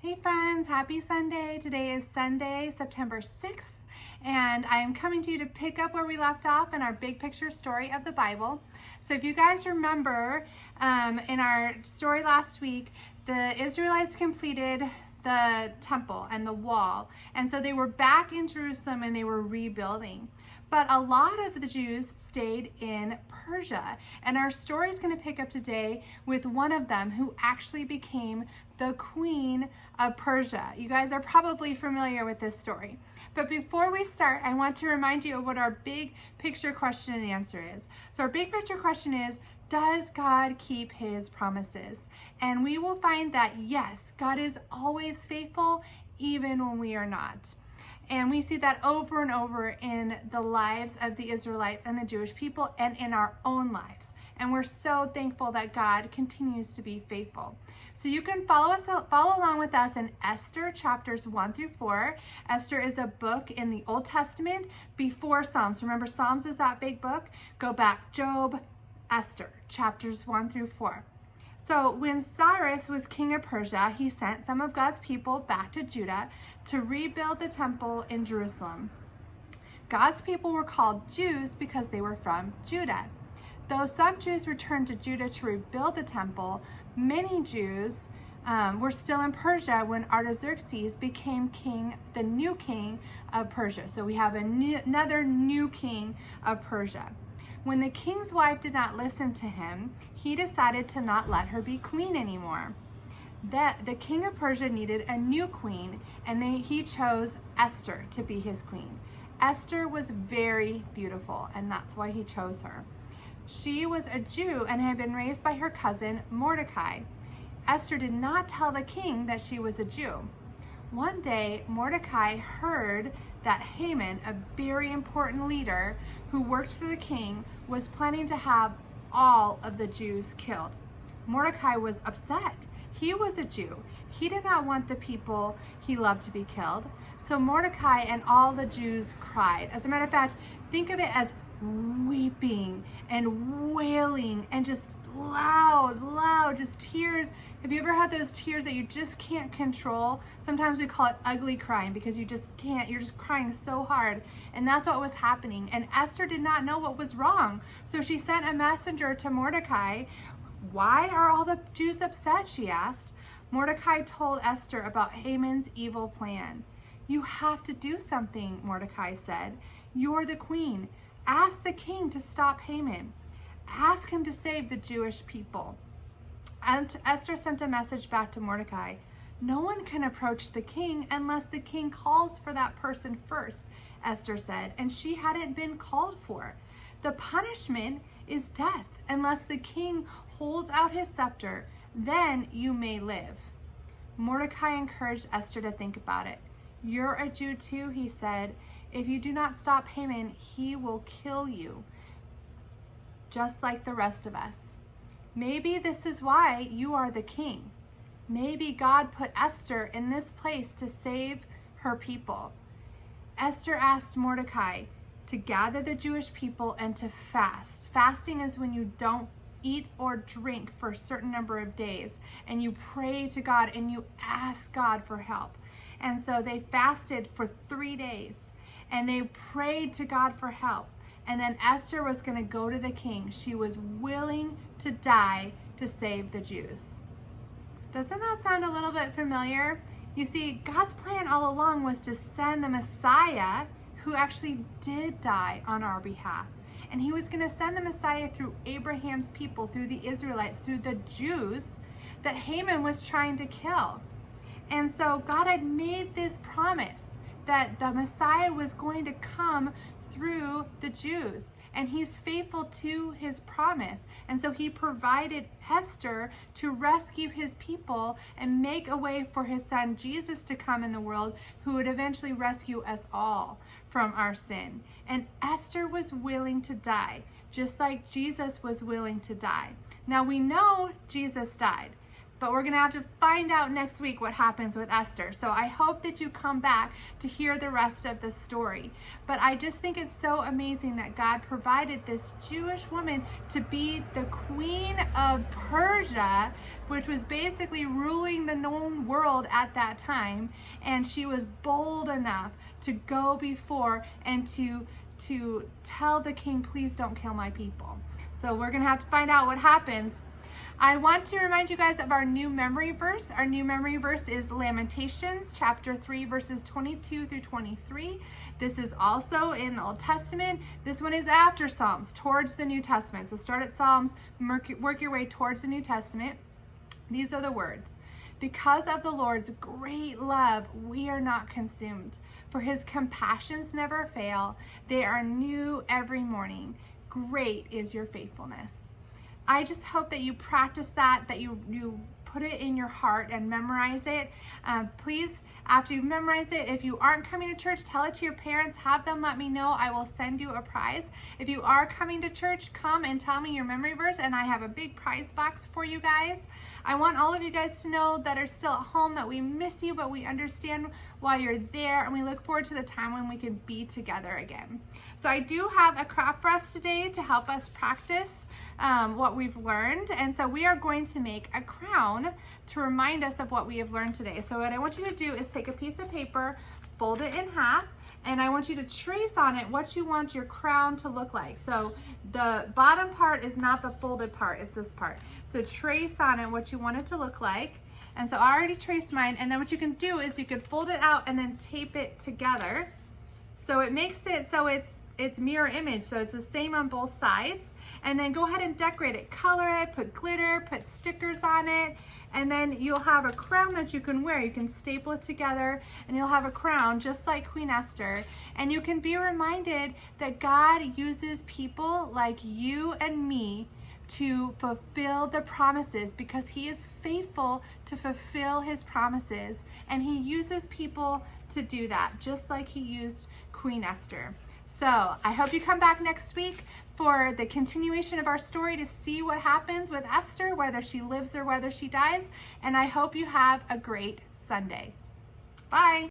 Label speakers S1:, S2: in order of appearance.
S1: Hey friends, happy Sunday. Today is Sunday, September 6th, and I'm coming to you to pick up where we left off in our big picture story of the Bible. So if you guys remember, in our story last week, the Israelites completed the temple and the wall, and so they were back in Jerusalem and they were rebuilding. But a lot of the Jews stayed in Persia, and our story is going to pick up today with one of them who actually became the queen of Persia. You guys are probably familiar with this story. But before we start, I want to remind you of what our big picture question and answer is. So our big picture question is, does God keep his promises? And we will find that yes, God is always faithful even when we are not. And we see that over and over in the lives of the Israelites and the Jewish people and in our own lives. And we're so thankful that God continues to be faithful. So you can follow along with us in Esther chapters 1 through 4. Esther is a book in the Old Testament before Psalms. Remember, Psalms is that big book? Go back, Job, Esther, chapters 1 through 4. So when Cyrus was king of Persia, he sent some of God's people back to Judah to rebuild the temple in Jerusalem. God's people were called Jews because they were from Judah. Though some Jews returned to Judah to rebuild the temple, many Jews were still in Persia when Artaxerxes became the new king of Persia. So we have another new king of Persia. When the king's wife did not listen to him, he decided to not let her be queen anymore. The king of Persia needed a new queen, and he chose Esther to be his queen. Esther was very beautiful, and that's why he chose her. She was a Jew and had been raised by her cousin Mordecai. Esther did not tell the king that she was a Jew. One day, Mordecai heard that Haman, a very important leader who worked for the king, was planning to have all of the Jews killed. Mordecai was upset. He was a Jew. He did not want the people he loved to be killed. So Mordecai and all the Jews cried. As a matter of fact, think of it as weeping and wailing and just loud, just tears. Have you ever had those tears that you just can't control? Sometimes we call it ugly crying because you just can't. You're just crying so hard. And that's what was happening. And Esther did not know what was wrong. So she sent a messenger to Mordecai. Why are all the Jews upset? She asked. Mordecai told Esther about Haman's evil plan. You have to do something, Mordecai said. You're the queen. Ask the king to stop Haman. Ask him to save the Jewish people. And Esther sent a message back to Mordecai. No one can approach the king unless the king calls for that person first, Esther said, and she hadn't been called for. The punishment is death unless the king holds out his scepter. Then you may live. Mordecai encouraged Esther to think about it. You're a Jew too, he said. If you do not stop Haman, he will kill you, just like the rest of us. Maybe this is why you are the king. Maybe God put Esther in this place to save her people. Esther asked Mordecai to gather the Jewish people and to fast. Fasting is when you don't eat or drink for a certain number of days, and you pray to God and you ask God for help. And so they fasted for 3 days, and they prayed to God for help. And then Esther was going to go to the king. She was willing to die to save the Jews. Doesn't that sound a little bit familiar? You see, God's plan all along was to send the Messiah who actually did die on our behalf. And he was going to send the Messiah through Abraham's people, through the Israelites, through the Jews that Haman was trying to kill. And so God had made this promise that the Messiah was going to come through the Jews, and he's faithful to his promise. And so he provided Esther to rescue his people and make a way for his son Jesus to come in the world, who would eventually rescue us all from our sin. And Esther was willing to die, just like Jesus was willing to die. Now we know Jesus died, but we're going to have to find out next week what happens with Esther. So I hope that you come back to hear the rest of the story. But I just think it's so amazing that God provided this Jewish woman to be the queen of Persia, which was basically ruling the known world at that time. And she was bold enough to go before and to tell the king, please don't kill my people. So we're going to have to find out what happens. I want to remind you guys of our new memory verse. Our new memory verse is Lamentations chapter 3 verses 22 through 23. This is also in the Old Testament. This one is after Psalms, towards the New Testament. So start at Psalms, work your way towards the New Testament. These are the words. Because of the Lord's great love, we are not consumed, for his compassions never fail. They are new every morning. Great is your faithfulness. I just hope that you practice that you put it in your heart and memorize it. Please, after you memorize it, if you aren't coming to church, tell it to your parents. Have them let me know. I will send you a prize. If you are coming to church, come and tell me your memory verse, and I have a big prize box for you guys. I want all of you guys to know that are still at home that we miss you, but we understand why you're there, and we look forward to the time when we can be together again. So I do have a craft for us today to help us practice what we've learned, and so we are going to make a crown to remind us of what we have learned today. So what I want you to do is take a piece of paper, fold it in half, and I want you to trace on it what you want your crown to look like. So the bottom part is not the folded part, it's this part. So trace on it what you want it to look like. And so I already traced mine, and then what you can do is you can fold it out and then tape it together. So it makes it so it's mirror image, so it's the same on both sides. And then go ahead and decorate it, color it, put glitter, put stickers on it, and then you'll have a crown that you can wear. You can staple it together and you'll have a crown just like Queen Esther. And you can be reminded that God uses people like you and me to fulfill the promises, because he is faithful to fulfill his promises, and he uses people to do that, just like he used Queen Esther. So I hope you come back next week for the continuation of our story to see what happens with Esther, whether she lives or whether she dies. And I hope you have a great Sunday. Bye.